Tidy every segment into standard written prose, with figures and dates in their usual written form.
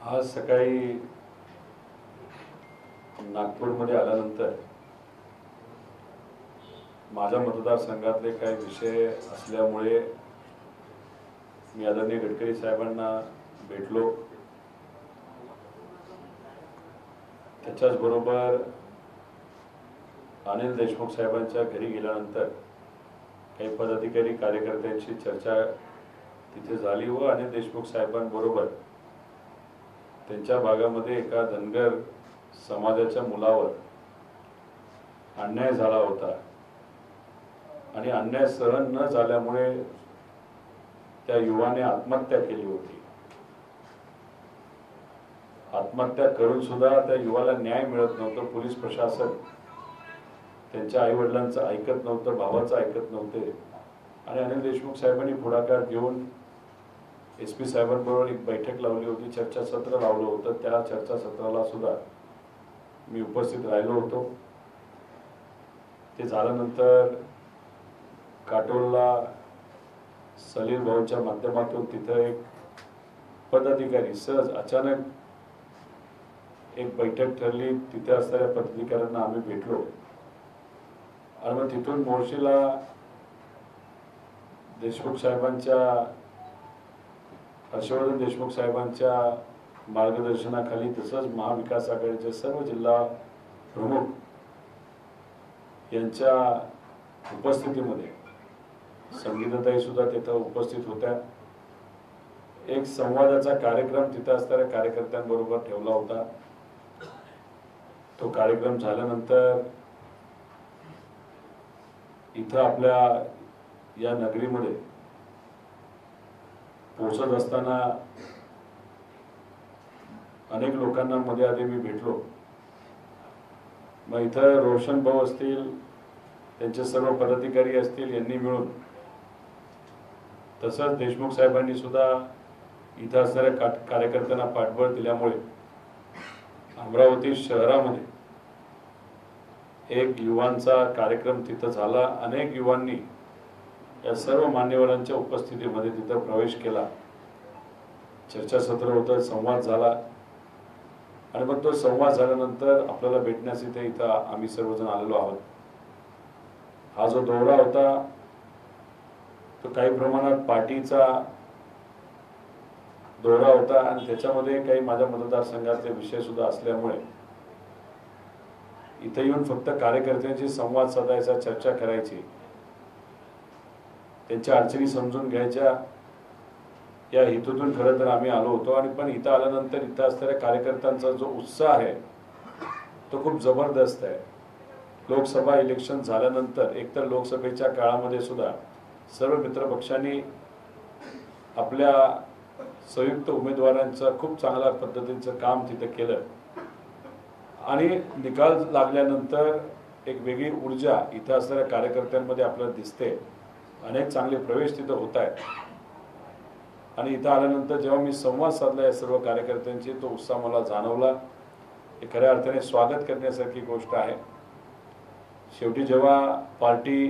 आज सकाळी नागपूरमध्ये आल्यानंतर माझ्या मतदारसंघातले काही विषय असल्यामुळे मी आदरणीय गडकरी साहेबांना भेटलो। त्याच्याच बरोबर अनिल देशमुख साहेबांच्या घरी गेल्यानंतर काही पदाधिकारी कार्यकर्त्यांची चर्चा तिथे झाली व अनिल देशमुख साहेबांबरोबर त्यांच्या भागामध्ये एका धनगर समाजाच्या मुलावर अन्याय झाला होता आणि अन्याय सहन न झाल्यामुळे त्या युवाने आत्महत्या केली होती। आत्महत्या करून सुद्धा त्या युवाला न्याय मिळत नव्हता। पोलीस प्रशासन त्यांच्या आई वडिलांचं ऐकत नव्हतं, भावाचं ऐकत नव्हते आणि अनिल देशमुख साहेबांनी पुढाकार घेऊन एसपी साहेबांबरोबर एक बैठक लावली होती, चर्चासत्र लावलं होतं। त्या चर्चासत्राला सुद्धा मी उपस्थित राहिलो होतो। ते झाल्यानंतर काटोलला सलील भाऊच्या माध्यमातून तिथं एक पदाधिकारी सहज अचानक एक बैठक ठरली। तिथे असणाऱ्या पदाधिकाऱ्यांना आम्ही भेटलो आणि मग तिथून मोर्शीला देशमुख साहेबांच्या हर्षवर्धन देशमुख साहेबांच्या मार्गदर्शनाखाली तसंच महाविकास आघाडीचे सर्व जिल्हा प्रमुख यांच्या उपस्थितीमध्ये संगीताताई सुद्धा तिथं उपस्थित होत्या। एक संवादाचा कार्यक्रम तिथं असणाऱ्या कार्यकर्त्यांबरोबर ठेवला होता। तो कार्यक्रम झाल्यानंतर इथं आपल्या या नगरीमध्ये पोहोचत असताना अनेक लोकांना मध्ये आधी मी भेटलो। मग इथं रोशन भाऊ असतील, त्यांचे सर्व पदाधिकारी असतील, यांनी मिळून तसंच देशमुख साहेबांनी सुद्धा इथं असणाऱ्या कार्यकर्त्यांना पाठबळ दिल्यामुळे अमरावती शहरामध्ये एक युवांचा कार्यक्रम तिथं झाला। अनेक युवांनी या सर्व मान्यवरांच्या उपस्थितीमध्ये तिथं प्रवेश केला। चर्चासत्र होतं, संवाद झाला आणि मग तो संवाद झाल्यानंतर आपल्याला भेटण्यासाठी इथं आम्ही सर्वजण आलेलो आहोत। हा जो दौरा होता तो काही प्रमाणात पार्टीचा दौरा होता आणि त्याच्यामध्ये काही माझ्या मतदारसंघातले विषय सुद्धा असल्यामुळे इथे येऊन फक्त कार्यकर्त्यांशी संवाद साधायचा, चर्चा करायची, त्यांच्या अडचणी समजून घ्यायच्या या हेतूतून खरं तर आम्ही आलो होतो। आणि पण इथं आल्यानंतर इथं असणाऱ्या कार्यकर्त्यांचा जो उत्साह आहे तो खूप जबरदस्त आहे। लोकसभा इलेक्शन झाल्यानंतर एकतर लोकसभेच्या काळामध्ये सुद्धा सर्व मित्रपक्षांनी आपल्या संयुक्त उमेदवारांचं खूप चांगल्या पद्धतीचं काम तिथे केलं आणि निकाल लागल्यानंतर एक वेगळी ऊर्जा इथं असणाऱ्या कार्यकर्त्यांमध्ये आपल्याला दिसते। अनेक चांगले प्रवेश तिथं होत आहेत आणि इथं आल्यानंतर जेव्हा मी संवाद साधला या सर्व कार्यकर्त्यांची, तो उत्साह मला जाणवला। हे खऱ्या अर्थाने स्वागत करण्यासारखी गोष्ट आहे। शेवटी जेव्हा पार्टी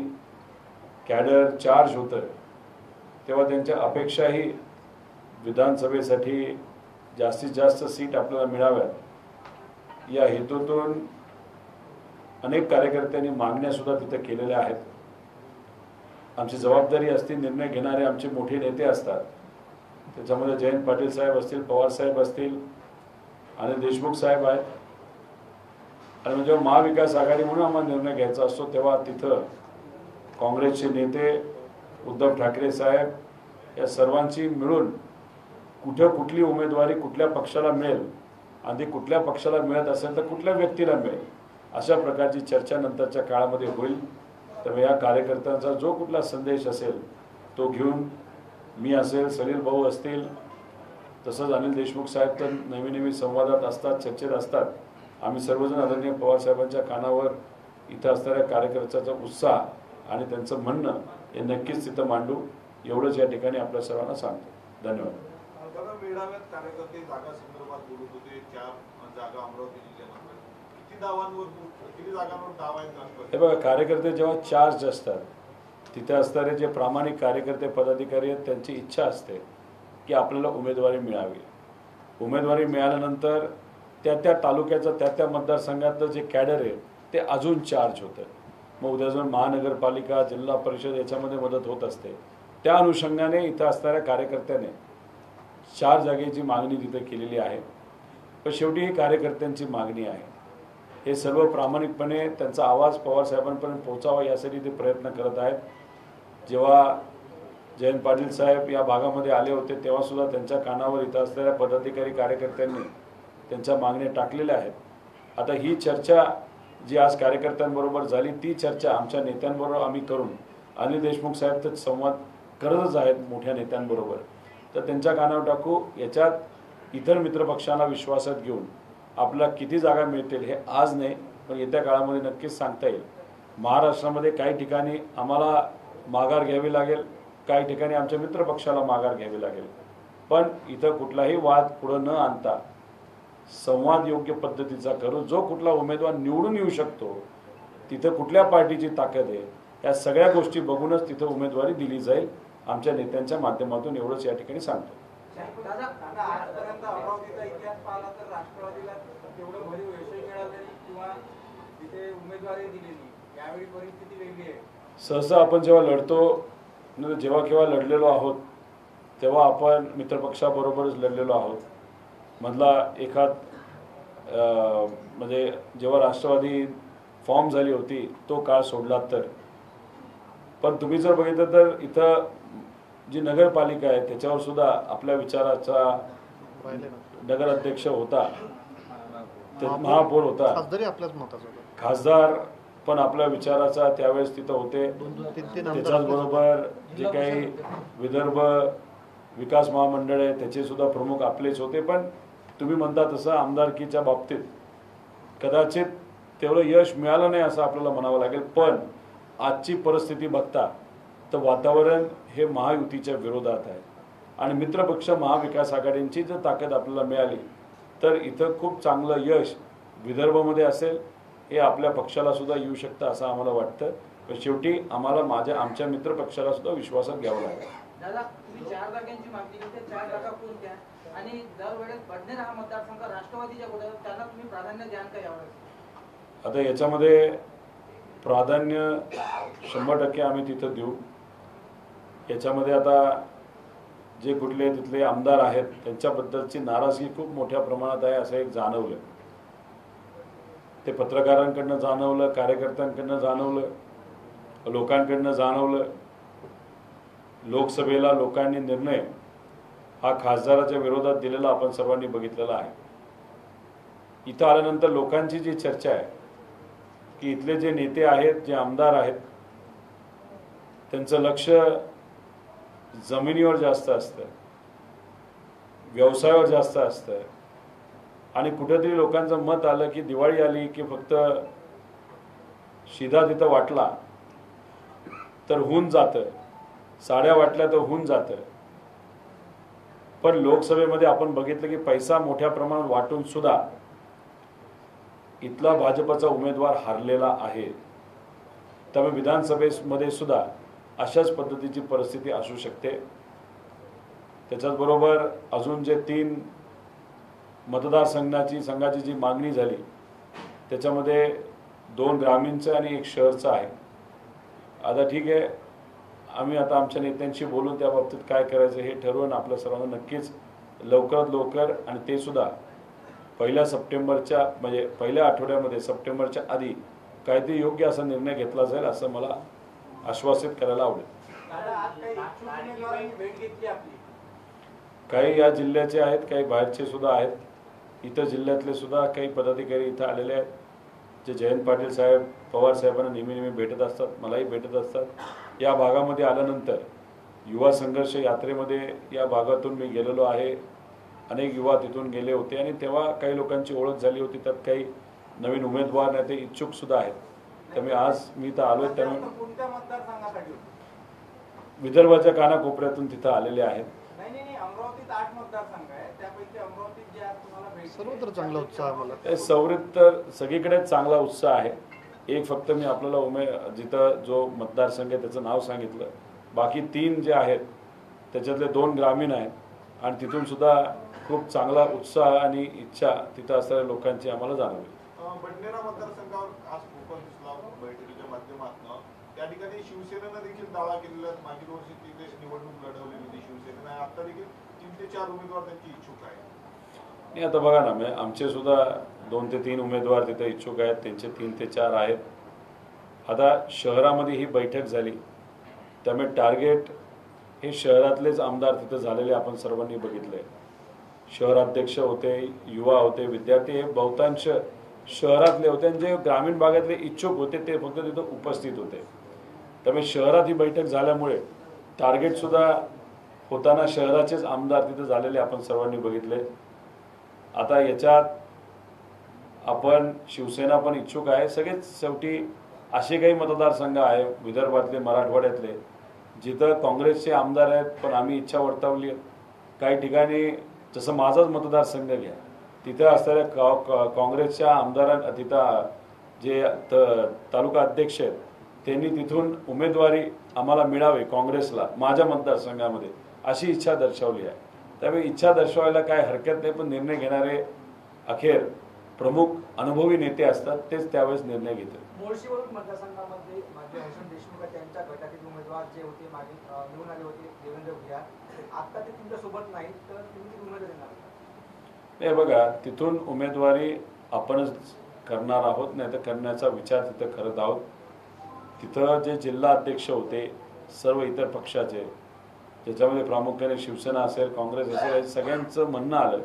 कॅडर चार्ज होतं तेव्हा त्यांच्या अपेक्षाही विधानसभेसाठी जास्तीत जास्त सीट आपल्याला मिळाव्यात या हेतूतून अनेक कार्यकर्त्यांनी मागण्या सुद्धा तिथे केलेल्या आहेत। आमची जबाबदारी असते, निर्णय घेणारे आमचे मोठे नेते असतात, त्याच्यामध्ये जयंत पाटील साहेब असतील, पवार साहेब असतील, अनिल देशमुख साहेब आहेत आणि म्हणजे महाविकास आघाडी म्हणून आम्हाला निर्णय घ्यायचा असतो तेव्हा तिथं काँग्रेसचे नेते उद्धव ठाकरे साहेब या सर्वांची मिळून कुठली उमेदवारी कुठल्या पक्षाला मिळेल आणि कुठल्या पक्षाला मिळत असेल तर कुठल्या व्यक्तीला मिळेल अशा प्रकारची चर्चा नंतरच्या काळामध्ये होईल। तर या कार्यकर्त्यांचा जो कुठला संदेश असेल तो घेऊन मी असेल, सलील भाऊ असतील, तसंच अनिल देशमुख साहेब तर नेहमी संवादात असतात, चर्चेत असतात। आम्ही सर्वजण आदरणीय पवार साहेबांच्या कानावर इथं असणाऱ्या कार्यकर्त्यांचा उत्साह आणि त्यांचं म्हणणं हे नक्कीच तिथं मांडू, एवढंच या ठिकाणी आपल्या सर्वांना सांगतो। धन्यवाद। हे बघा, कार्यकर्ते जेव्हा चार्ज असतात तिथे असणारे जे प्रामाणिक कार्यकर्ते पदाधिकारी आहेत त्यांची इच्छा असते की आपल्याला उमेदवारी मिळावी। उमेदवारी मिळाल्यानंतर त्या तालुक्याचं त्या मतदारसंघातलं जे कॅडर आहे ते अजून चार्ज होतं. मग उद्या जर महानगरपालिका जिल्हा परिषद याच्यामध्ये मदत होत असते. त्या अनुषंगाने इथं असणाऱ्या कार्यकर्त्याने 4 जागेची मागणी तिथे केलेली आहे. पण शेवटी ही कार्यकर्त्यांची मागणी आहे. हे सर्व प्रामाणिकपणे त्यांचा आवाज पवारसाहेबांपर्यंत पोहोचावा यासाठी ते प्रयत्न करत आहेत. जेव्हा जयंत पाटील साहेब या भागामध्ये आले होते तेव्हा सुद्धा त्यांच्या कानावर इथं असलेल्या पदाधिकारी कार्यकर्त्यांनी त्यांच्या मागण्या टाकलेल्या आहेत. आता ही चर्चा जी आज कार्यकर्त्यांबरोबर झाली ती चर्चा आमच्या नेत्यांबरोबर आम्ही करून अनिल देशमुख साहेब तर संवाद करतच आहेत मोठ्या नेत्यांबरोबर, तर त्यांच्या कानावर टाकू. याच्यात इतर मित्रपक्षांना विश्वासात घेऊन आपल्याला किती जागा मिळतील हे आज नाही पण येत्या काळामध्ये नक्कीच सांगता येईल. महाराष्ट्रामध्ये काही ठिकाणी आम्हाला माघार घ्यावी लागेल, काही ठिकाणी आमच्या मित्रपक्षाला माघार घ्यावी लागेल. पण इथं कुठलाही वाद पुढे न आणता संवाद योग्य पद्धतीचा करू. जो कुठला उमेदवार निवडून येऊ शकतो, तिथं कुठल्या पार्टीची ताकद आहे, या सगळ्या गोष्टी बघूनच तिथं उमेदवारी दिली जाईल. आमच्या नेत्यांच्या माध्यमातून एवढंच या ठिकाणी सांगतो. आजपर्यंत अमरावतीचा इतिहास पाहिला तर राष्ट्रवादीला तेवढं भरीव यश मिळालं किंवा तिथे उमेदवारी दिलेली, यावेळी परिस्थिती वेगळी आहे. सहसा आपण जेव्हा लढतो, जेव्हा केव्हा लढलेलो आहोत तेव्हा आपण मित्रपक्षाबरोबरच लढलेलो आहोत. मधला एखाद म्हणजे जेव्हा राष्ट्रवादी फॉर्म झाली होती तो काळ सोडला तर. पण तुम्ही जर बघितलं तर इथं जी नगरपालिका आहे त्याच्यावर सुद्धा आपल्या विचाराचा नगराध्यक्ष होता, महापौर होता, खासदार पण आपल्या विचाराचा त्यावेळेस तिथं होते. त्याच्याच बरोबर जे काही विदर्भ विकास महामंडळ आहे त्याचे सुद्धा प्रमुख आपलेच होते. पण तुम्ही म्हणता तसं आमदारकीच्या बाबतीत कदाचित तेवढं यश मिळालं नाही असं आपल्याला म्हणावं लागेल. पण आजची परिस्थिती बघता तर वातावरण हे महायुतीच्या विरोधात आहे आणि मित्रपक्ष महाविकास आघाडींची जर ताकद आपल्याला मिळाली तर इथं खूप चांगलं यश विदर्भामध्ये असेल, हे आपल्या पक्षाला सुद्धा येऊ शकतं असं आम्हाला वाटतं. पण शेवटी आम्हाला आमच्या मित्रपक्षाला सुद्धा विश्वासात घ्यावं लागेल. दादा, तुम्ही 4 जागांची मागणी केली, 4 जागा कोणत्या आणि दरवेळेस बडनेर हा मतदारसंघ राष्ट्रवादीच्या गोट्यात, त्यांना तुम्ही प्राधान्य द्याल का यावेळेस? आता याच्यामध्ये प्राधान्य 100% आम्ही तिथं देऊ. याच्यामध्ये आता जे कुठले तिथले आमदार आहेत त्यांच्याबद्दलची नाराजगी खूप मोठ्या प्रमाणात आहे असं एक जाणवलं. ते पत्रकारांकडनं जाणवलं, कार्यकर्त्यांकडनं जाणवलं, लोकांकडनं जाणवलं. लोकसभेला लोकांनी निर्णय हा खासदाराच्या विरोधात दिलेला आपण सर्वांनी बघितलेला आहे. इथं आल्यानंतर लोकांची जी चर्चा आहे की इथले जे नेते आहेत, जे आमदार आहेत, त्यांचं लक्ष जमिनीवर जास्त असतं, व्यवसायावर जास्त असतं आणि कुठेतरी लोकांचं मत आलं की दिवाळी आली की फक्त शिधा तिथं वाटला तर होऊन जातं, साड्या वाटल्या तर होऊन जातं. पण लोकसभेमध्ये आपण बघितलं की पैसा मोठ्या प्रमाणात वाटून सुद्धा इथला भाजपचा उमेदवार हारलेला आहे. त्यामुळे विधानसभेमध्ये सुद्धा अशाच पद्धतीची परिस्थिती असू शकते. त्याच्याचबरोबर अजून जे 3 मतदारसंघाची जी मागणी झाली त्याच्यामध्ये 2 ग्रामीणचं आणि 1 शहरचं आहे. आता ठीक आहे, आम्ही आता आमच्या नेत्यांशी बोलून त्या बाबतीत काय करायचं हे ठरवून आपल्या सर्वांना नक्कीच लवकरात लवकर आणि ते सुद्धा पहिल्या सप्टेंबरच्या म्हणजे पहिल्या आठवड्यामध्ये सप्टेंबरच्या आधी काहीतरी योग्य असा निर्णय घेतला जाईल असं मला आश्वासित करायला आवडेल. काही या जिल्ह्याचे आहेत, काही बाहेरचे सुद्धा आहेत. इतर जिल्ह्यातले सुद्धा काही पदाधिकारी इथं आलेले आहेत जे जयंत पाटील साहेब पवार साहेबांना नेहमी भेटत असतात, मलाही भेटत असतात. या भागामध्ये आल्यानंतर युवा संघर्ष यात्रेमध्ये या भागातून मी गेलेलो आहे. अनेक युवा तिथून गेले होते आणि तेव्हा काही लोकांची ओळख झाली होती. त्यात काही नवीन उमेदवार नाही ते इच्छुक सुद्धा आहेत. त्यामुळे आज मी इथं आलोय. त्यामुळे विदर्भाच्या कानाकोपऱ्यातून तिथं आलेले आहेत. अमरावतीत 8 मतदारसंघ आहे, त्यापैकी अमरावतीत जे आज तुम्हाला सर्वत्र चांगला उत्साह मला सवरीत तर सगळीकडेच चांगला उत्साह आहे. एक फक्त मी आपल्याला जिथं जो मतदारसंघ आहे त्याचं नाव सांगितलं. बाकी 3 जे आहेत त्याच्यातले 2 ग्रामीण आहेत आणि तिथून सुद्धा खूप चांगला उत्साह आणि इच्छा तिथं असणाऱ्या लोकांची आम्हाला जाणवली. बडनेरा मतदारसंघावर आज फोकस दिसला बैठकीच्या माध्यमातून. त्या ठिकाणी शिवसेनेनं देखील दावा केलेला, मागील वर्षी तिथे निवडणूक लढवलेली होती शिवसेनेने, आता देखील 3 ते 4 उमेदवार त्यांची इच्छुक आहे. नाही, आता बघा ना, म्हणजे आमचे सुद्धा 2 ते 3 उमेदवार तिथे इच्छुक आहेत, त्यांचे 3 ते 4 आहेत. आता शहरामध्ये ही बैठक झाली, त्यामुळे टार्गेट हे शहरातलेच आमदार तिथं झालेले आपण सर्वांनी बघितले. शहराध्यक्ष होते, युवा होते, विद्यार्थी हे बहुतांश शहरातले होते आणि जे ग्रामीण भागातले इच्छुक होते ते फक्त तिथं उपस्थित होते. त्यामुळे शहरात ही बैठक झाल्यामुळे टार्गेटसुद्धा होताना शहराचेच आमदार तिथं झालेले आपण सर्वांनी बघितले. आता याच्यात आपण शिवसेना पण इच्छुक आहे. सगळेच शेवटी असे काही मतदारसंघ आहे विदर्भातले, मराठवाड्यातले, जिथं काँग्रेसचे आमदार आहेत पण आम्ही इच्छा वर्तवली आहे. काही ठिकाणी जसं माझाच मतदारसंघ घ्या, तिथं असणाऱ्या काँग्रेसच्या आमदारांना तिथं जे तालुका अध्यक्ष आहेत त्यांनी तिथून उमेदवारी आम्हाला मिळावी काँग्रेसला माझ्या मतदारसंघामध्ये अशी इच्छा दर्शवली आहे. त्यामुळे इच्छा दर्शवायला काय हरकत नाही, पण निर्णय घेणारे अखेर प्रमुख अनुभवी नेते असतात, तेच त्यावेळेस निर्णय घेतात. मुळशीवरून मतदारसंघामध्ये माजी हर्षण देशमुख त्यांच्या गटातील उमेदवार जे होते मागे निवडून आले होते देवेंद्र भुया, आता ते तुमच्या सोबत नाहीत, तर तुम्ही उमेदवार देणार? हे बघा, तिथून उमेदवारी आपणच करणार आहोत, नाही तर करण्याचा विचार तिथं करत आहोत. तिथं जे जिल्हा अध्यक्ष होते सर्व इतर पक्षाचे, ज्याच्यामध्ये प्रामुख्याने शिवसेना असेल, काँग्रेस असेल, सगळ्यांचं म्हणणं आलं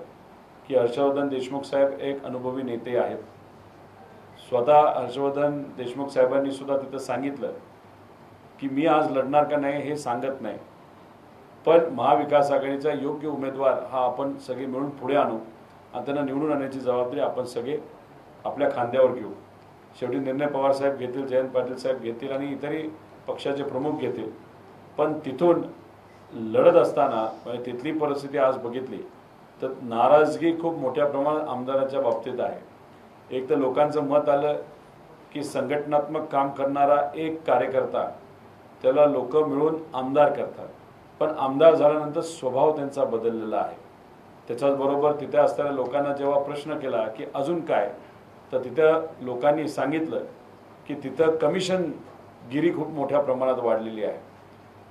की हर्षवर्धन देशमुख साहेब एक अनुभवी नेते आहेत. स्वतः हर्षवर्धन देशमुख साहेबांनी सुद्धा तिथं सांगितलं की मी आज लढणार का नाही हे सांगत नाही, पण महाविकास आघाडीचा योग्य उमेदवार हा आपण सगळे मिळून पुढे आणू आणि त्यांना निवडून आणण्याची जबाबदारी आपण सगळे आपल्या खांद्यावर घेऊ. शेवटी निर्णय पवार साहेब घेतील, जयंत पाटील साहेब घेतील आणि इतरही पक्षाचे प्रमुख घेतील. पण तिथून लढत असताना तिथली परिस्थिती आज बघितली तर नाराजगी खूप मोठ्या प्रमाणात आमदारांच्या बाबतीत आहे. एक तर लोकांचं मत आलं की संघटनात्मक काम करणारा एक कार्यकर्ता त्याला लोक मिळून आमदार करतात, पण आमदार झाल्यानंतर स्वभाव त्यांचा बदललेला आहे. त्याच्याचबरोबर तिथे असणाऱ्या लोकांना जेव्हा प्रश्न केला की अजून काय, तर तिथं लोकांनी सांगितलं की तिथं कमिशनगिरी खूप मोठ्या प्रमाणात वाढलेली आहे.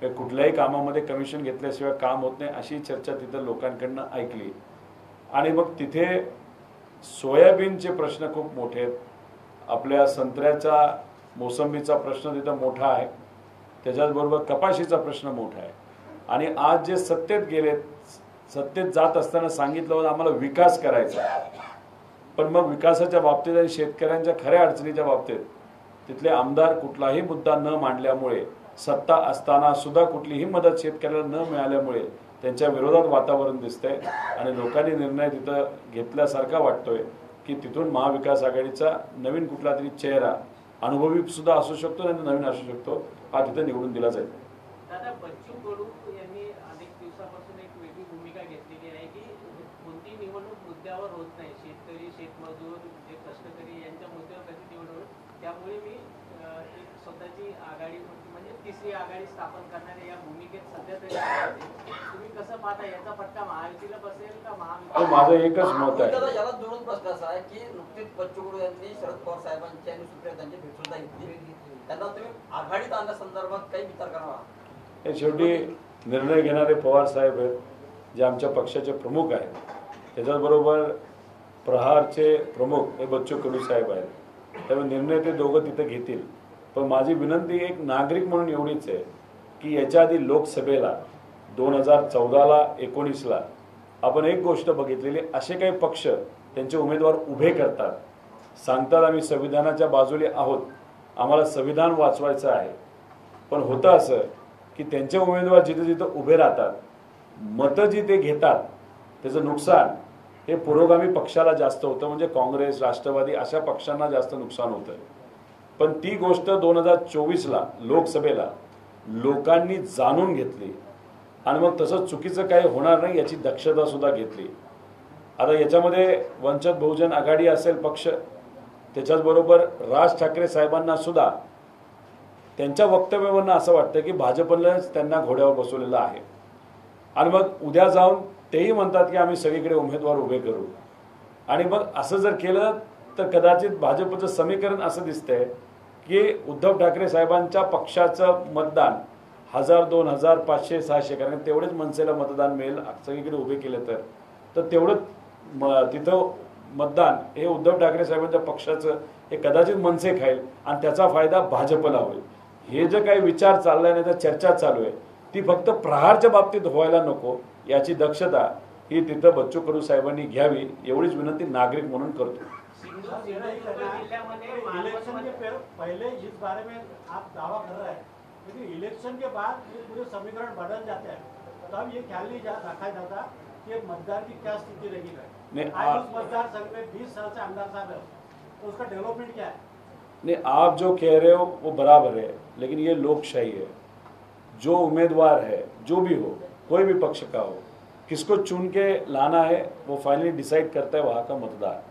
कुठल्याही कामामध्ये कमिशन घेतल्याशिवाय काम होत नाही अशी चर्चा तिथं लोकांकडनं ऐकली. आणि मग तिथे सोयाबीनचे प्रश्न खूप मोठे आहेत, आपल्या संत्र्याचा मोसंबीचा प्रश्न तिथं मोठा आहे, त्याच्याचबरोबर कपाशीचा प्रश्न मोठा आहे. आणि आज जे सत्तेत गेलेत, सत्तेत जात असताना सांगितलं होतं आम्हाला विकास करायचा, पण मग विकासाच्या बाबतीत आणि शेतकऱ्यांच्या खऱ्या अडचणीच्या बाबतीत तिथले आमदार कुठलाही मुद्दा न मांडल्यामुळे, सत्ता असताना सुद्धा कुठलीही मदत शेतकऱ्याला न मिळाल्यामुळे त्यांच्या विरोधात वातावरण दिसतंय आणि लोकांनी निर्णय तिथं घेतल्यासारखा वाटतोय की तिथून महाविकास आघाडीचा नवीन कुठला तरी चेहरा अनुभवी सुद्धा असू शकतो आणि नवीन असू शकतो, हा तिथं निवडून दिला जाईल. दादा, बच्चू कडू यांनी अनेक दिवसापासून एक वेगळी भूमिका घेतलेली आहे की कोणती निवडणूक मुद्द्यावर होत नाही, शेतकरी, शेतमजूर, जे कष्टकरी यांच्या मुद्द्यावर कधी निवडणूक, त्यामुळे मी एक स्वतःची आघाडी म्हणजे तिसरी आघाडी स्थापन करणाऱ्या या भूमिकेत सध्या तरी तुम्ही कसं पाहता? याचा फटका महायुतीला बसेल का महाविकास? माझं एकच मत आहे. याला जोडून प्रश्न असा आहे की नुकतीच बच्चू कडू यांनी शरद पवार साहेबांची आणि सुप्रियातांची भेट सुद्धा घेतली, त्यांना तुम्ही आघाडीत आणण्यासंदर्भात काही विचार करावा? हे शेवटी निर्णय घेणारे पवार साहेब आहेत, जे आमच्या पक्षाचे प्रमुख आहेत. त्याच्याचबरोबर प्रहारचे प्रमुख हे बच्चू कडू साहेब आहेत, त्यामुळे निर्णय ते दोघं तिथे घेतील. पण माझी विनंती एक नागरिक म्हणून एवढीच आहे की याच्या आधी लोकसभेला 2014ला 19ला आपण एक गोष्ट बघितलेली, असे काही पक्ष त्यांचे उमेदवार उभे करतात, सांगतात आम्ही संविधानाच्या बाजूने आहोत, आम्हाला संविधान वाचवायचं आहे, पण होतं असं की त्यांचे उमेदवार जिथे जिथं उभे राहतात, मतं जी ते घेतात त्याचं नुकसान हे पुरोगामी पक्षाला जास्त होतं, म्हणजे काँग्रेस, राष्ट्रवादी अशा पक्षांना जास्त नुकसान होतं. पण ती गोष्ट 2024ला लोकसभेला लोकांनी जाणून घेतली आणि मग तसं चुकीचं काही होणार नाही याची दक्षता सुद्धा घेतली. आता याच्यामध्ये वंचित बहुजन आघाडी असेल पक्ष, त्याच्याचबरोबर राज ठाकरे साहेबांना सुद्धा त्यांच्या वक्तव्यावरनं असं वाटतं की भाजपनं त्यांना घोड्यावर बसवलेलं आहे आणि मग उद्या जाऊन तेही म्हणतात की आम्ही सगळीकडे उमेदवार उभे करू. आणि मग असं जर केलं तर कदाचित भाजपचं समीकरण असं दिसतंय की उद्धव ठाकरे साहेबांच्या पक्षाचं मतदान 1000, 2000, 500, 600 कारण तेवढेच मनसेला मतदान मिळेल सगळीकडे उभे केले तर तेवढं तिथं मतदान हे उद्धव ठाकरे साहेबांच्या पक्षाचं हे कदाचित मनसे खाईल आणि त्याचा फायदा भाजपला होईल. हे जे काही विचार चाललाय नाही तर चर्चा चालू आहे ती फक्त प्रहारच्या बाबतीत व्हायला नको याची दक्षता ही तिथं बच्चू कडू साहेबांनी घ्यावी एवढीच विनंती नागरिक म्हणून करतो. इलेक्शन के पहले इस बारे में आप दावा कर रहे हैं लेकिन इलेक्शन के बाद ये पूरे समीकरण बदल जाते हैं तो अब ये ख्याल नहीं रखा जाता कि मतदार की क्या स्थिति रहेगी. आज उस मतदार संघ में 20 साल से आमदार साहब है तो उसका डेवलपमेंट क्या है? नहीं, आप जो कह रहे हो वो बराबर है लेकिन ये लोकशाही है. जो उम्मीदवार है जो भी हो कोई भी पक्ष का हो किसको चुन के लाना है वो फाइनली डिसाइड करता है वहाँ का मतदार.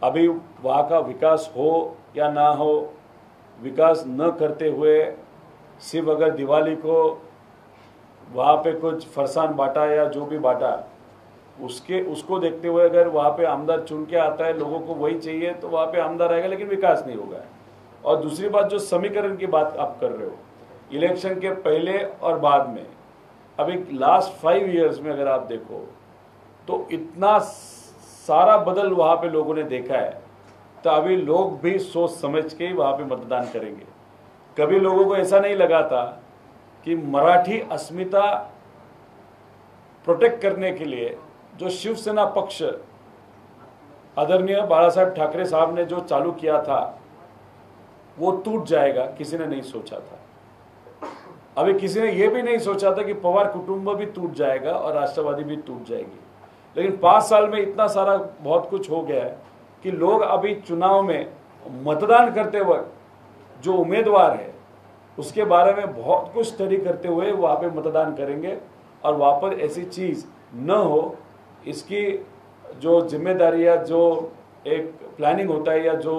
अभी वहाँ का विकास हो या ना हो, विकास न करते हुए सिर्फ अगर दिवाली को वहाँ पे कुछ फरसान बांटा या जो भी बांटा उसको देखते हुए अगर वहाँ पे आमदार चुन के आता है लोगों को वही चाहिए तो वहाँ पे आमदार आएगा लेकिन विकास नहीं होगा. और दूसरी बात जो समीकरण की बात आप कर रहे हो इलेक्शन के पहले और बाद में अभी लास्ट 5 years में अगर आप देखो तो इतना सारा बदल वहाँ पे लोगों ने देखा है तो अभी लोग भी सोच समझ के ही वहाँ पे मतदान करेंगे. कभी लोगों को ऐसा नहीं लगा था कि मराठी अस्मिता प्रोटेक्ट करने के लिए जो शिवसेना पक्ष आदरणीय बाळासाहेब ठाकरे साहब ने जो चालू किया था वो टूट जाएगा, किसी ने नहीं सोचा था. अभी किसी ने ये भी नहीं सोचा था कि पवार कुटुंब भी टूट जाएगा और राष्ट्रवादी भी टूट जाएगी. लेकिन 5 साल में इतना सारा बहुत कुछ हो गया है कि लोग अभी चुनाव में मतदान करते वक्त जो उम्मीदवार है उसके बारे में बहुत कुछ स्टडी करते हुए वहाँ पे मतदान करेंगे और वहाँ पर ऐसी चीज़ न हो इसकी जो जिम्मेदारी या जो एक प्लानिंग होता है या जो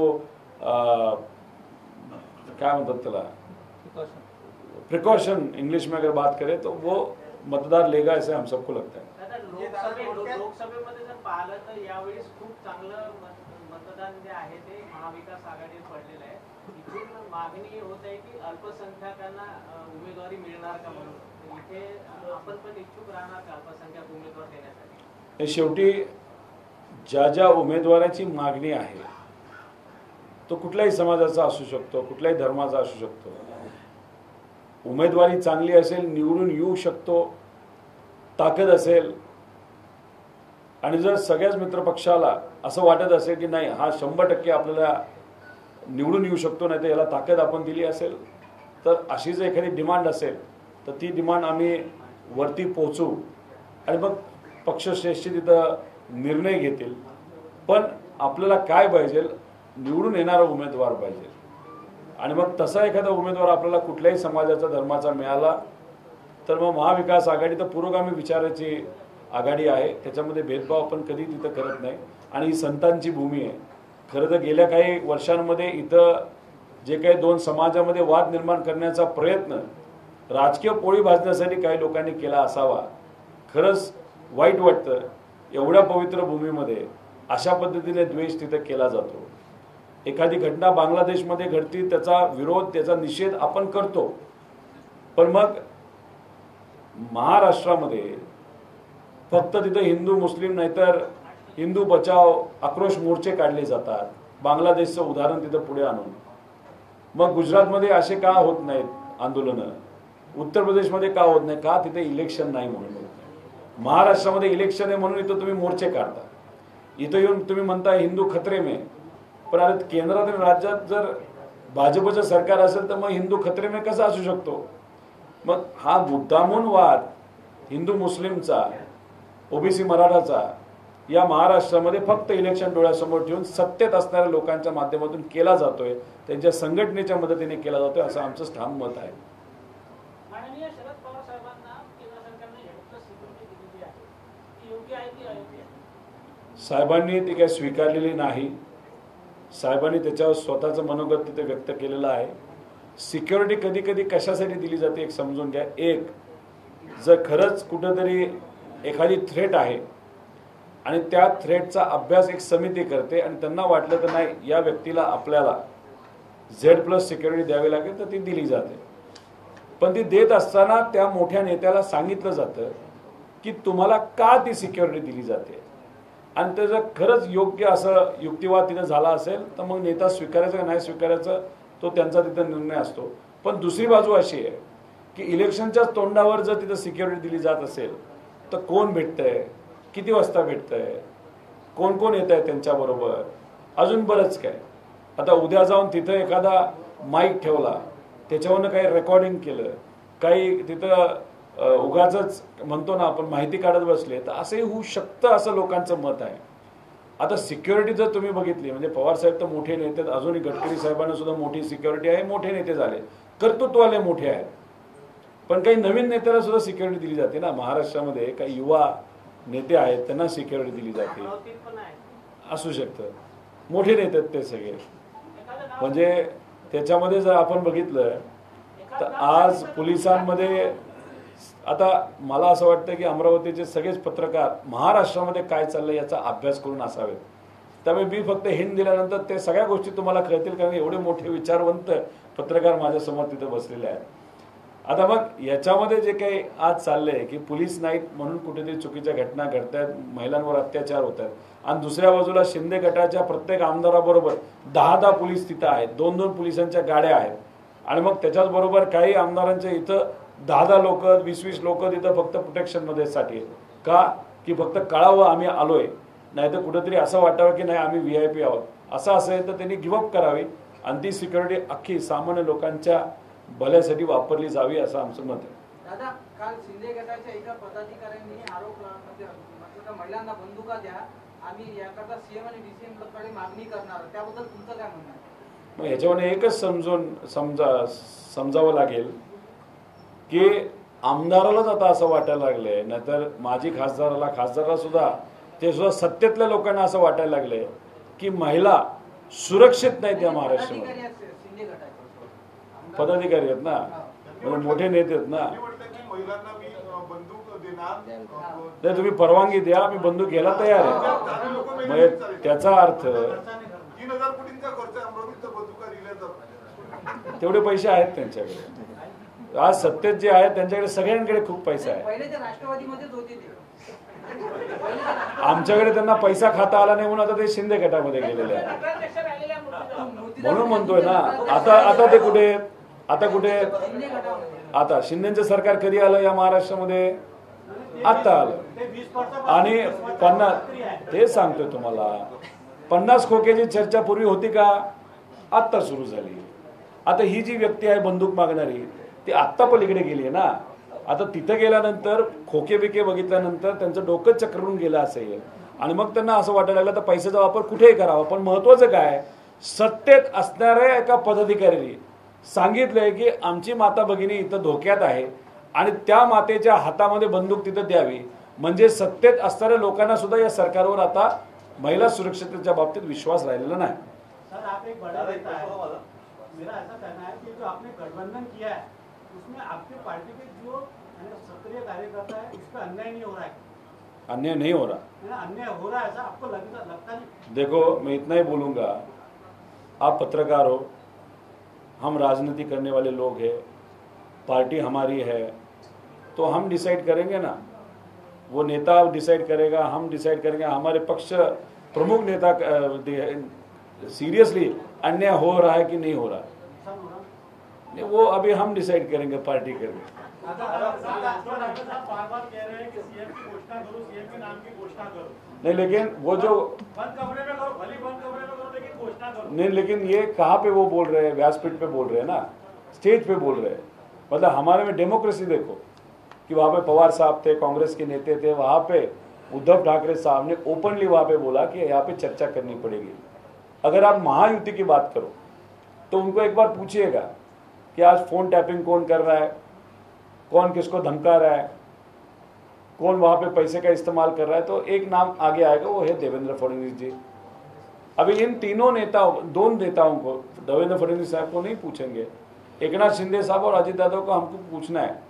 क्या मतलब चला प्रिकॉशन इंग्लिश में अगर बात करें तो वो मतदार लेगा ऐसे हम सबको लगता है. लोकसभेमध्ये जर पाहिलं तर यावेळी खूप चांगलं मतदान जे आहे ते महाविकास आघाडीत पडलेलं आहे. इथून मागणी होत आहे की अल्पसंख्याकांना उमेदवारी मिळणार का म्हणून इथे आपण पण इच्छुक राहणार का अल्पसंख्याक उमेदवार देण्यासाठी? शेवटी ज्या ज्या उमेदवाराची मागणी आहे तो कुठल्याही समाजाचा असू शकतो कुठल्याही धर्माचा असू शकतो. उमेदवारी चांगली असेल निवडून येऊ शकतो ताकद असेल आणि जर सगळ्याच मित्रपक्षाला असं वाटत असेल की नाही हा 100% आपल्याला निवडून येऊ शकतो नाही तर याला ताकद आपण दिली असेल तर अशी जर एखादी डिमांड असेल तर ती डिमांड आम्ही वरती पोहोचू आणि मग पक्षश्रेष्ठी तिथं निर्णय घेतील. पण आपल्याला काय पाहिजे निवडून येणारा उमेदवार पाहिजे आणि मग तसा एखादा उमेदवार आपल्याला कुठल्याही समाजाचा धर्माचा मिळाला तर मग महाविकास आघाडी तर पुरोगामी विचाराची आघाडी आहे. त्याच्यामध्ये भेदभाव आपण कधी तिथं करत नाही आणि ही संतांची भूमी आहे. खरं तर गेल्या काही वर्षांमध्ये इथं जे काही 2 समाजामध्ये वाद निर्माण करण्याचा प्रयत्न राजकीय पोळी भाजण्यासाठी काही लोकांनी केला असावा. खरंच वाईट वाटतं एवढ्या पवित्र भूमीमध्ये अशा पद्धतीने द्वेष तिथं केला जातो. एखादी घटना बांगलादेशमध्ये घडती त्याचा विरोध त्याचा निषेध आपण करतो पण मग महाराष्ट्रामध्ये फक्त तिथं हिंदू मुस्लिम नाहीतर हिंदू बचाव आक्रोश मोर्चे काढले जातात. बांगलादेशचं उदाहरण तिथं पुढे आणून मग गुजरातमध्ये असे का होत नाहीत आंदोलनं, उत्तर प्रदेशमध्ये का होत नाही का तिथे इलेक्शन नाही म्हणून होत नाही. महाराष्ट्रामध्ये इलेक्शन आहे म्हणून इथं तुम्ही मोर्चे काढता. इथं येऊन तुम्ही म्हणता हिंदू खतरे में पण आता केंद्रात आणि राज्यात जर भाजपचं सरकार असेल तर मग हिंदू खतरे में कसा असू शकतो. मग हा मुद्दामून वाद हिंदू मुस्लिमचा ओबीसी मराठाचा या महाराष्ट्रामध्ये फक्त इलेक्शन डोळ्यासमोर ठेवून सत्तेत असणाऱ्या लोकांच्या माध्यमातून केला जातोय त्यांच्या संघटनेच्या मदतीने केला जातोय असं आमचं ठाम मत आहे. माननीय शरद पवार साहेबांना केंद्र सरकारने हेल्पलेस सिक्युरिटी दिलेली आहे ती योग्य आहे की अयोग्य आहे? साहेबांनी ती काही स्वीकारलेली नाही. साहेबांनी त्याच्यावर स्वतःचं मनोगत तिथे व्यक्त केलेलं आहे. सिक्युरिटी कधी कधी कशासाठी दिली जाते एक समजून घ्या. एक जर खरंच कुठेतरी एखादी थ्रेट आहे आणि त्या थ्रेटचा अभ्यास एक समिती करते आणि त्यांना वाटलं तर नाही या व्यक्तीला आपल्याला Z+ सिक्युरिटी द्यावी लागेल तर ती दिली जाते. पण ती देत असताना त्या मोठ्या नेत्याला सांगितलं जातं की तुम्हाला का ती सिक्युरिटी दिली जाते, आणि त्याचं खरंच योग्य असं युक्तिवाद तिथं झाला असेल तर मग नेता स्वीकारायचं का नाही स्वीकारायचं तो त्यांचा तिथं निर्णय असतो. पण दुसरी बाजू अशी आहे की इलेक्शनच्या तोंडावर जर तिथं सिक्युरिटी दिली जात असेल तर कोण भेटतंय, किती वाजता भेटतंय, कोण कोण येत आहे त्यांच्याबरोबर, अजून बरंच काय. आता उद्या जाऊन तिथं एखादा माईक ठेवला, त्याच्यावरनं काही रेकॉर्डिंग केलं, काही तिथं उगाच म्हणतो ना आपण माहिती काढत बसले तर असंही होऊ शकतं असं लोकांचं मत आहे. आता सिक्युरिटी जर तुम्ही बघितली म्हणजे पवार साहेब तर मोठे नेते, अजूनही गडकरी साहेबांना सुद्धा मोठी सिक्युरिटी आहे, मोठे नेते झाले, कर्तृत्ववाले मोठे आहेत. पण काही नवीन नेत्याला सुद्धा सिक्युरिटी दिली जाते ना. महाराष्ट्रामध्ये काही युवा नेते आहेत त्यांना सिक्युरिटी दिली जाते, असू शकतं. मोठे नेते आहेत ते सगळे. म्हणजे त्याच्यामध्ये जर आपण बघितलं तर आज पोलिसांमध्ये आता मला असं वाटतं की अमरावतीचे सगळेच पत्रकार महाराष्ट्रामध्ये काय चाललंय याचा अभ्यास करून असावेत. त्यामुळे मी फक्त हिंद दिल्यानंतर ते सगळ्या गोष्टी तुम्हाला कळतील, कारण एवढे मोठे विचारवंत पत्रकार माझ्यासमोर तिथं बसलेले आहेत. आता मग याच्यामध्ये जे काही आज चाललंय की पोलीस नाहीत म्हणून कुठेतरी चुकीच्या घटना घडत आहेत, महिलांवर अत्याचार होत आहेत, आणि दुसऱ्या बाजूला शिंदे गटाच्या प्रत्येक आमदाराबरोबर 10 पोलीस तिथं आहेत, 2 पोलिसांच्या गाड्या आहेत, आणि मग त्याच्याच बरोबर काही आमदारांच्या इथं 10 लोक 20 लोक तिथं फक्त प्रोटेक्शनमध्ये साठी का की फक्त कळावं आम्ही आलोय, नाही तर कुठेतरी असं वाटावं की नाही आम्ही VIP आहोत. असं असेल तर त्यांनी गिव्हअप करावी आणि ती सिक्युरिटी अख्खी सामान्य लोकांच्या भल्यासाठी वापरली जावी असं आमचं मत आहे. दादा, काल शिंदे गटाच्या एका पदाधिकाऱ्यांनी आरोप म्हटलं महिलांना बंदुका द्या, आम्ही याकरता CM आणि DCM कडे मागणी करणार, त्याबद्दल तुमचं काय म्हणणं आहे? मग ह्याच्यामध्ये एकच समजावं लागेल की आमदारालाच आता असं वाटायला लागलंय, नाहीतर माजी खासदाराला सुद्धा ते सुद्धा सत्तेतल्या लोकांना असं वाटायला लागलंय की महिला सुरक्षित नाही त्या महाराष्ट्रामध्ये. पदाधिकारी आहेत ना, म्हणजे मोठे नेते आहेत ना. नाही तुम्ही परवानगी द्या, मी बंदूक घ्यायला तयार आहे. म्हणजे त्याचा अर्थ 3,000 कोटींचा खर्च अमरावतीचा बंदुका दिल्या जातात. तेवढे पैसे आहेत त्यांच्याकडे. आज सत्तेत जे आहेत त्यांच्याकडे सगळ्यांकडे खूप पैसा आहे. पहिले ते राष्ट्रवादीमध्येच होते ते. आमच्याकडे त्यांना पैसा खाता आला नाही म्हणून आता ते शिंदे गटामध्ये गेलेले आहेत. म्हणून म्हणतोय ना आता ते कुठे आता शिंदेचं सरकार कधी आलं या महाराष्ट्रामध्ये? आता आलं. आणि 50 ते सांगतोय तुम्हाला 50 खोक्याची चर्चा पूर्वी होती का? आत्ता सुरू झाली. आता ही जी व्यक्ती आहे बंदूक मागणारी ती आत्ता पलीकडे गेली आहे ना. आता तिथं गेल्यानंतर खोके बिके बघितल्यानंतर त्यांचं डोकं चक्रून गेलं असेल आणि मग त्यांना असं वाटायला लागलं तर पैशाचा वापर कुठेही करावा. पण महत्वाचं काय, सत्तेत असणाऱ्या एका पदाधिकाऱ्यांनी सांगितलंय की आमची माता भगिनी इथं धोक्यात आहे आणि त्या मातेच्या हातामध्ये बंदूक तिथं द्यावी. म्हणजे सत्तेत असणाऱ्या लोकांना सुद्धा या सरकारवर आता महिला सुरक्षिततेच्या बाबतीत विश्वास राहिलेला नाही. सर आप एक बड़ा नेता है, मेरा ऐसा कहना है कि जो आपने गठबंधन किया है उसमें आपकी पार्टी के जो सक्रिय कार्यकर्ता है उस पर अन्याय नहीं हो रहा है? अन्याय नहीं हो रहा, अन्याय हो रहा है ऐसा आपको लगता नहीं? देखो मैं इतना ही बोलूंगा, आप पत्रकार हो, हम राजनीति करने वाले लोग हैं, पार्टी हमारी है तो हम डिसाइड करेंगे ना. वो नेता डिसाइड करेगा, हम डिसाइड करेंगे. हमारे पक्ष प्रमुख नेता सीरियसली अन्याय हो रहा है कि नहीं हो रहा है वो अभी हम डिसाइड करेंगे पार्टी करके. नहीं लेकिन वो जो नहीं लेकिन ये कहाँ पे वो बोल रहे हैं, व्यासपीठ पे बोल रहे हैं ना, स्टेज पे बोल रहे हैं. मतलब हमारे में डेमोक्रेसी देखो कि वहाँ पे पवार साहब थे, कांग्रेस के नेते थे, वहाँ पे उद्धव ठाकरे साहब ने ओपनली वहाँ पे बोला कि यहाँ पे चर्चा करनी पड़ेगी. अगर आप महायुति की बात करो तो उनको एक बार पूछिएगा कि आज फोन टैपिंग कौन कर रहा है, कौन किसको धमका रहा है, कौन वहाँ पे पैसे का इस्तेमाल कर रहा है, तो एक नाम आगे आएगा, वो है देवेंद्र फडणवीस जी. अभी इन तीनों नेताओं, 2 नेताओं को, देवेंद्र फडणवीस साहब को नहीं पूछेंगे, एकनाथ शिंदे साहब और अजित यादव को हमको पूछना है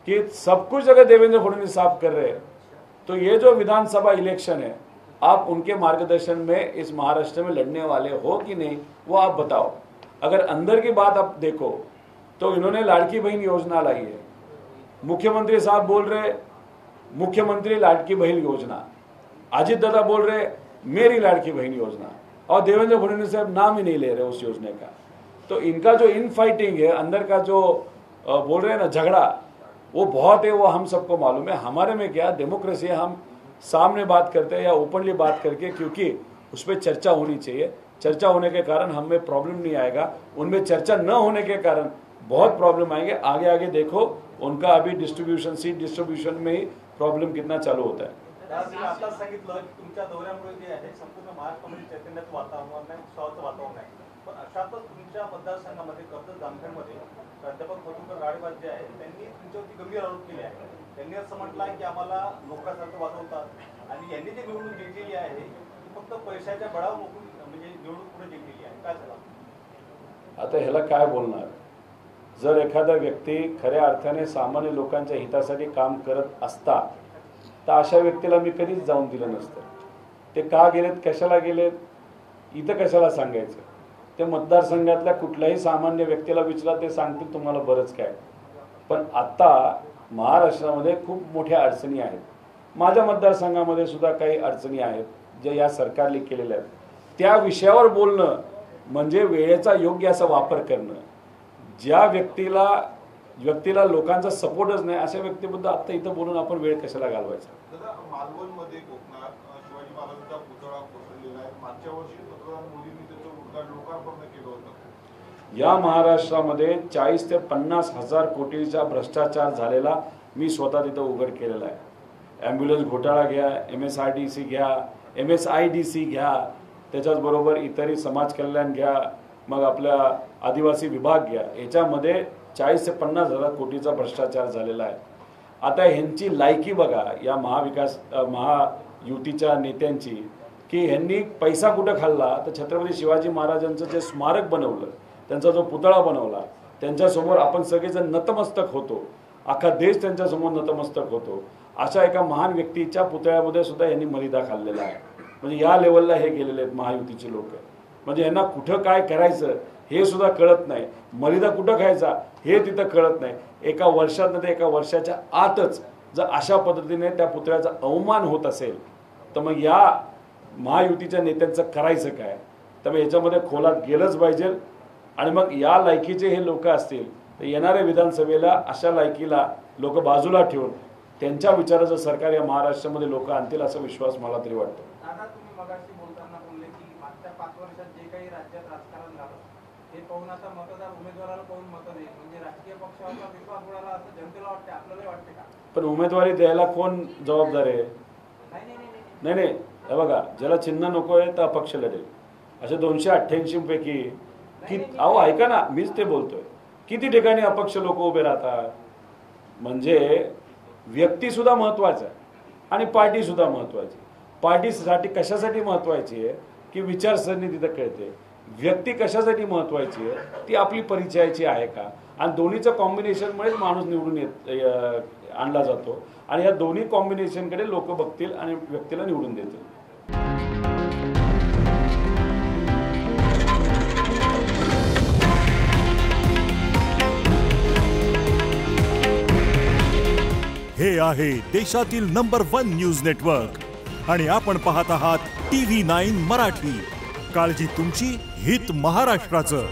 कि सब कुछ अगर देवेंद्र फडणवीस साहब कर रहे हैं तो ये जो विधानसभा इलेक्शन है, आप उनके मार्गदर्शन में इस महाराष्ट्र में लड़ने वाले हो कि नहीं, वो आप बताओ। अगर अंदर की बात आप देखो तो इन्होंने लाड़की बहन योजना लाई है। मुख्यमंत्री साहब बोल रहे मुख्यमंत्री लाड़की बहन योजना, अजित दादा बोल रहे मेरी लाड़की बहन योजना, और देवेंद्र फडणवीस साहब नाम ही नहीं ले रहे उस योजना का। तो इनका जो इन फाइटिंग है, अंदर का जो बोल रहे हैं ना झगड़ा, वो बहुत है, वो हम सबको मालूम है। हमारे में क्या डेमोक्रेसी है, हम सामने बात करते हैं या ओपनली बात करके, क्योंकि उस पर चर्चा होनी चाहिए। चर्चा होने के कारण हमें प्रॉब्लम नहीं आएगा, उनमें चर्चा न होने के कारण बहुत प्रॉब्लम आएंगे। आगे आगे देखो उनका अभी डिस्ट्रीब्यूशन, सीट डिस्ट्रीब्यूशन में ही प्रॉब्लेम कितना चालू होता है। आता सांगितलं की तुमच्या दौऱ्यामुळे जे आहे संपूर्ण महाराष्ट्रामध्ये चैतन्याचं वातावरण आहे, उत्साहाचं वातावरण आहे, पण अशातच तुमच्या मतदारसंघामध्ये कर्जत जामखेडमध्ये प्राध्यापक मधुकर राडेबाग जे आहे त्यांनी तुमच्यावरती गंभीर आरोप केले आहे। त्यांनी असं म्हटलं आहे की आम्हाला लोकांसारखं वागवतात आणि यांनी जे निवडणूक जिंकलेली आहे ती फक्त पैशाच्या बळावर म्हणजे निवडणूक पुढे जिंकलेली आहे, काय झालं? आता ह्याला काय बोलणार? जर एखादा व्यक्ती खऱ्या अर्थाने सामान्य लोकांच्या हितासाठी काम करत असता तर अशा व्यक्तीला मी कधीच जाऊन दिलं नसतं। ते का गेलेत, कशाला गेलेत, इथं कशाला सांगायचं? ते मतदारसंघातल्या कुठल्याही सामान्य व्यक्तीला विचारा, ते सांगतील तुम्हाला बरंच काय। पण आता महाराष्ट्रामध्ये खूप मोठ्या अडचणी आहेत। माझ्या मतदारसंघामध्ये सुद्धा काही अडचणी आहेत जे या सरकारने केलेल्या आहेत। त्या विषयावर बोलणं म्हणजे वेळेचा योग्य असा वापर करणं। ज्या व्यक्तीला लोकांचा सपोर्टच नाही अशा व्यक्तीबद्दल आता इथं बोलून आपण वेळ कशाला घालवायचा? मालवणमध्ये कोकणात शिवाजी महाराजांचा पुतळा कोसळलेला आहे। मागच्या वर्षी पंतप्रधान मोदींनी त्याचं लोकार्पण केलं होतं। या महाराष्ट्रामध्ये 40 ते 50 हजार कोटीचा भ्रष्टाचार झालेला मी स्वतः तिथं उघड केलेला आहे। ॲम्ब्युलन्स घोटाळा घ्या, MSRDC घ्या, MSIDC घ्या, त्याच्याचबरोबर इतरही समाज कल्याण घ्या, मग आपल्या आदिवासी विभाग घ्या, याच्यामध्ये 40 ते 50 हजार कोटीचा भ्रष्टाचार झालेला आहे। आता ह्यांची लायकी बघा या महायुतीच्या नेत्यांची, की ह्यांनी पैसा कुठं खाल्ला तर छत्रपती शिवाजी महाराजांचं जे स्मारक बनवलं, त्यांचा जो पुतळा बनवला, त्यांच्यासमोर आपण सगळेजण नतमस्तक होतो, अख्खा देश त्यांच्यासमोर नतमस्तक होतो। अशा एका महान व्यक्तीच्या पुतळ्यामध्ये सुद्धा यांनी मलिदा खाल्लेला आहे। म्हणजे या लेवलला हे गेलेले आहेत महायुतीचे लोक। म्हणजे यांना कुठं काय करायचं हे सुद्धा कळत नाही, मलिदा कुठं खायचा हे तिथं कळत नाही। एका वर्षाच्या आतच जर अशा पद्धतीने त्या पुतळ्याचा अवमान होत असेल तर मग या महायुतीच्या नेत्यांचं करायचं काय? त्यामुळे याच्यामध्ये खोलात गेलंच पाहिजे। आणि मग या लायकीचे हे लोक असतील तर येणाऱ्या विधानसभेला अशा लायकीला लोक बाजूला ठेवून त्यांच्या विचाराचं सरकार या महाराष्ट्रामध्ये लोक आणतील असा विश्वास मला तरी वाटतो। दादा, तुम्ही मगाशी बोलताना बोलले की मागच्या 5 वर्षात जे काही राज्यात राजकारण झालं हे पाहून आता मतदार उमेदवाराला पाहून मतं देईल, म्हणजे राजकीय पक्षाचा विश्वास उडाला असं जनतेला वाटते, आपल्याला वाटते का? पण उमेदवारी द्यायला कोण जबाबदार आहे? नाही, हे बघा, ज्याला चिन्ह नको आहे तर अपक्ष लढेल। असे 288 पैकी अहो ऐका ना, मीच ते बोलतोय, किती ठिकाणी अपक्ष लोक उभे राहतात। म्हणजे व्यक्ती सुद्धा महत्वाचा आहे आणि पार्टी सुद्धा महत्वाची। पार्टीसाठी कशासाठी महत्वाची आहे की विचारसरणी तिथं कळते। व्यक्ती कशासाठी महत्वाची आहे ती आपली परिचयाची आहे का, आणि दोन्हीचं कॉम्बिनेशनमुळेच माणूस निवडून आणला जातो। आणि या दोन्ही कॉम्बिनेशनकडे लोक बघतील आणि व्यक्तीला निवडून देतील। हे आहे देशातील नंबर 1 न्यूज नेटवर्क आणि आपण पाहत आहात TV9 मराठी। काळजी तुमची, हित महाराष्ट्राचं।